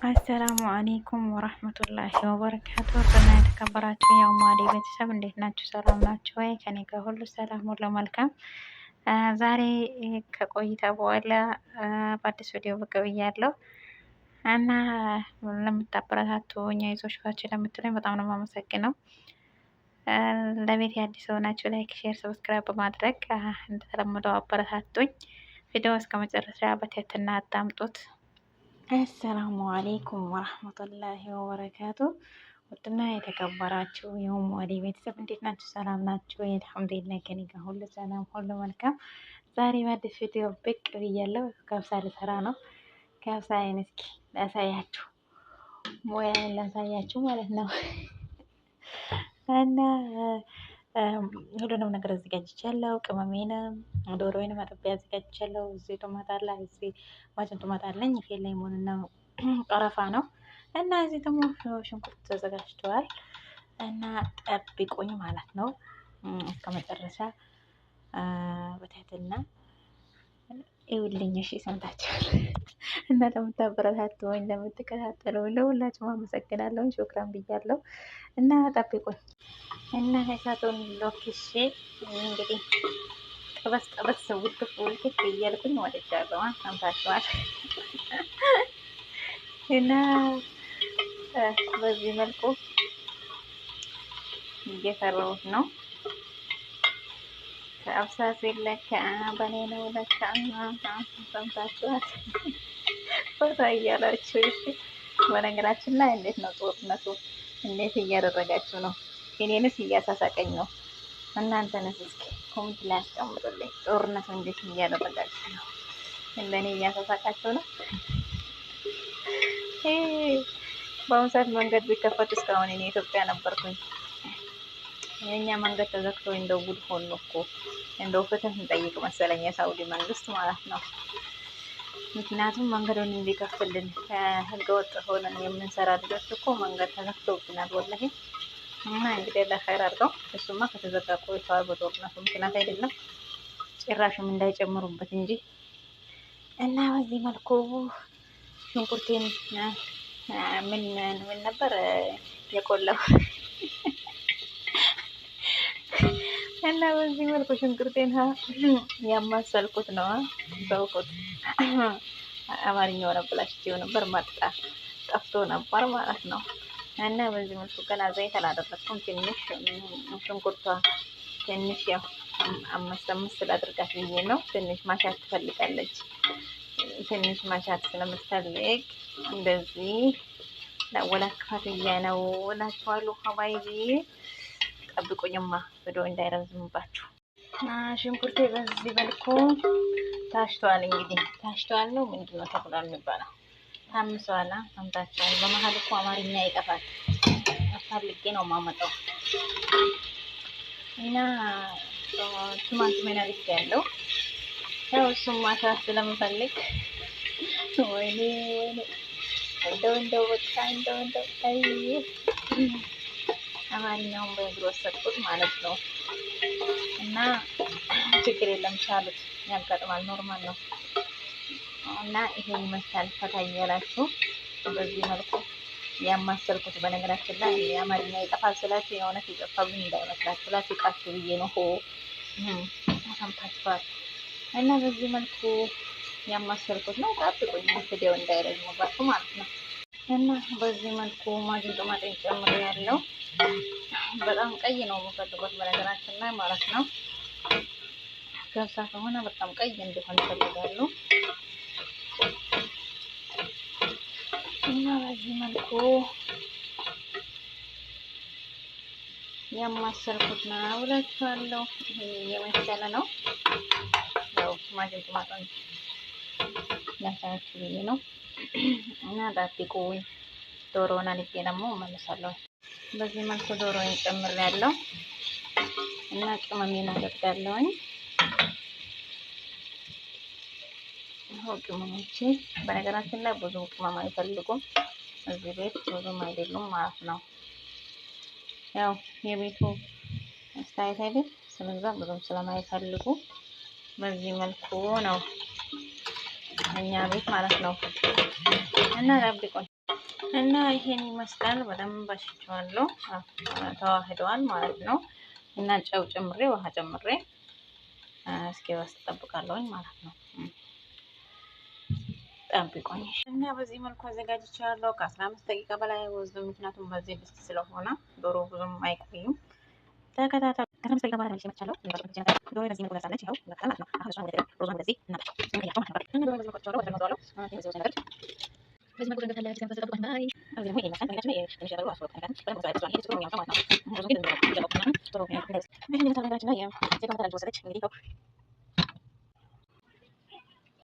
አሰላሙ አሌይኩም ወራህመቱላሂ ወበረካቱ። እና የተከበራችሁ የኡማዴ ቤተሰብ እንዴት ናችሁ? ሰላም ናችሁ ወይ? ከኔ ጋር ሁሉ ሰላም ሁሉ መልካም። ዛሬ ከቆይታ በኋላ በአዲስ ቪዲዮ ብቅ ብያለሁ እና ለምታበረታቱኝ አይዞሽ ባችሁ ለምትሉኝ በጣም ነው የማመሰግነው። ለቤት አዲስ ሆናችሁ ላይክ፣ ሼር፣ ሰብስክራይብ በማድረግ እንደተለመደው አበረታቱኝ። ቪዲዮ እስከ መጨረሻ በትህትና አዳምጡት። አሰላሙ አሌይኩም ወረህመቱላሂ ወበረካቱ። ውድና የተከበራችሁ የኡማዴ ቤተሰብ እንዴት ናችሁ? ሰላም ናችሁ? አልሐምዱሊላህ ከኔ ጋር ሁሉ ሰላም ሁሉ መልካም። ዛሬ በአዲስ ቪዲዮ ብቅ ብያለሁ። ከብሳ ልሰራ ነው። ከብሳዬን እስኪ ላሳያችሁ፣ ሙያዬን ላሳያችሁ ማለት ነው እና ሁሉንም ነገር አዘጋጅቻለሁ። ቅመሜንም ዶሮዬንም አጥቤ አዘጋጅቻለሁ። እዚህ ቶማት አለ፣ እዚህ ማጅን ቶማት አለኝ። ይሄ ሌሞንና ቀረፋ ነው እና እዚህ ደግሞ ሽንኩርት ተዘጋጅተዋል እና ጠብቁኝ ማለት ነው እስከ መጨረሻ በትህትና ይውልኝ። እሺ ሰምታችኋል። እና ለምታበረታቱኝ ለምትከታተሉ ለሁላችሁም አመሰግናለሁ። ሹክራን ብያለሁ እና ጠብቁኝ እና እሳቱን ሎክሼ እንግዲህ ጠበስ ጠበስ ውልክፍ እያልኩኝ ወደጃለሁ። ሰምታችኋል። እና በዚህ መልኩ እየሰራሁት ነው። ከአብሳ ሲል ለካ በኔ ነው ለካ። ሰምታችኋል። ቦታ እያላችሁ እሺ። በነገራችን ላይ እንዴት ነው ጦርነቱ? እንዴት እያደረጋችሁ ነው? እኔንስ እያሳሳቀኝ ነው። እናንተንስ እስኪ ኮሜንት ላይ አስቀምጡልኝ። ጦርነቱ እንዴት እያደረጋችሁ ነው? እንደኔ እያሳሳቃችሁ ነው? በአሁኑ ሰዓት መንገድ ቢከፈት እስካሁን እኔ ኢትዮጵያ ነበርኩኝ። የኛ መንገድ ተዘግቶ እንደው ጉድ ሆኖ እኮ እንደው ፍትህ እንጠይቅ መሰለኝ የሳውዲ መንግስት ማለት ነው። ምክንያቱም መንገዱን እንዲከፍትልን ህገወጥ ሆነን የምንሰራ ልጆች እኮ መንገድ ተዘግቶብናል ወላሂ። እና እንግዲህ ለኸይር አድርገው። እሱማ ከተዘጋ ቆይተዋል በጦርነቱ ምክንያት አይደለም፣ ጭራሽም እንዳይጨምሩበት እንጂ። እና በዚህ መልኩ ሽንኩርቴን ምን ነበር የቆለው እና በዚህ መልኩ ሽንኩርቴን ያማሰልኩት ነው። በውቁት አማርኛው አበላሽቼው ነበር፣ መጣ ጠፍቶ ነበር ማለት ነው። እና በዚህ መልኩ ገና ዘይት አላደረኩም። ትንሽ ሽንኩርቷ ትንሽ ያው አምስት ስላደርጋት ብዬ ነው። ትንሽ ማሻት ትፈልጋለች። ትንሽ ማሻት ስለምትፈልግ እንደዚህ ለወላክፋት ነው እላችኋለሁ። ሀባይቢ ጠብቁኝማ ቪዲዮ እንዳይረዝምባችሁ። ሽንኩርቴ በዚህ መልኩ ታሽቷል። እንግዲህ ታሽቷል ነው ምንድነው ተብሏል የሚባለው? ታምሷላ። ሰምታችኋል። በመሀል እኮ አማርኛ ይጠፋል። አፋልጌ ነው የማመጣው እና ቲማቲም አሪፍ ያለው ያው እሱም ማታ ስለምፈልግ ወይኔ እንደው በቃ እንደው አይ አማርኛውን በእግሩ ወሰድኩት ማለት ነው። እና ችግር የለም ቻሉት፣ ያጋጥማል፣ ኖርማል ነው። እና ይሄን ይመስላል። ፈታ እያላችሁ በዚህ መልኩ ያማሰልኩት። በነገራችን ላይ የአማርኛ ይጠፋል ስላችሁ የእውነት የጠፋብኝ እንዳይመስላችሁ ላስቃችሁ ብዬ ነው። ሰምታችኋል። እና በዚህ መልኩ ያማሰልኩት ነው። ጠብቁኝ ቪዲዮ እንዳይረዝምባችሁ ማለት ነው። እና በዚህ መልኩ ማጅን ጦማጤን ጨምሬያለሁ። በጣም ቀይ ነው የምፈልጉት በነገራችን ላይ ማለት ነው። ገብሳ ከሆነ በጣም ቀይ እንዲሆን ይፈልጋሉ። እና በዚህ መልኩ ያማሰልኩት ነው እላችኋለሁ። ይሄ የመሰለ ነው። ያው ማጅን ጦማጤን ላሳያችሁ ብዬ ነው። እና ጠብቁኝ። ዶሮውን አልቄ ደግሞ እመለሳለሁ። በዚህ መልኩ ዶሮውን ጨምሬያለሁ እና ቅመሜን አደርጋለሁኝ። ቅመሞቼ በነገራችን ላይ ብዙ ቅመም አይፈልጉም። እዚህ ቤት ብዙም አይደሉም ማለት ነው። ያው የቤቱ ስታይል አይደል? ስለዛ ብዙም ስለማይፈልጉ በዚህ መልኩ ነው እኛ ቤት ማለት ነው። እና ጠብቁኝ። እና ይሄን ይመስላል። በደንብ አሽቸዋለሁ። ተዋህደዋል ማለት ነው። እና ጨው ጨምሬ ውሃ ጨምሬ እስኪ በስጥ ጠብቃለሁኝ ማለት ነው። ጠብቆኝ እና በዚህ መልኩ አዘጋጅቻለሁ። ከ15 ደቂቃ በላይ ወስዶ ምክንያቱም በዚህ ድስት ስለሆነ ዶሮ ብዙም አይቆይም። ተከታተሉ። ከ15 ደቂቃ በኋላ ተመልሼ መጥቻለሁ። ዶሮ በዚህ መልኩ ደርሳለች። ይኸው ማለት ነው። አሁን እሷን ወደ ሮዟን ወደዚህ እናጣቸው እንቀያቸው ነበር እና ዶሮ በዚህ መልኩ ተጨዋለሁ። ወደ መዘዋለሁ በዚህ መልኩ ገንገታለች። ከንፈስ ተጠብቆኝ ባይ አሁን ደግሞ ይሄን ይመስላል። ነገራችን ላይ ትንሽ ያደርጉ አስወጥ ነገር በደንብ ወስዷል። ይሄ ጥሩ ነው ማለት ነው። ብዙ ግን ጥሩ ነው። ነገራችን ላይ ዜጋ መተላለች ወሰደች እንግዲህ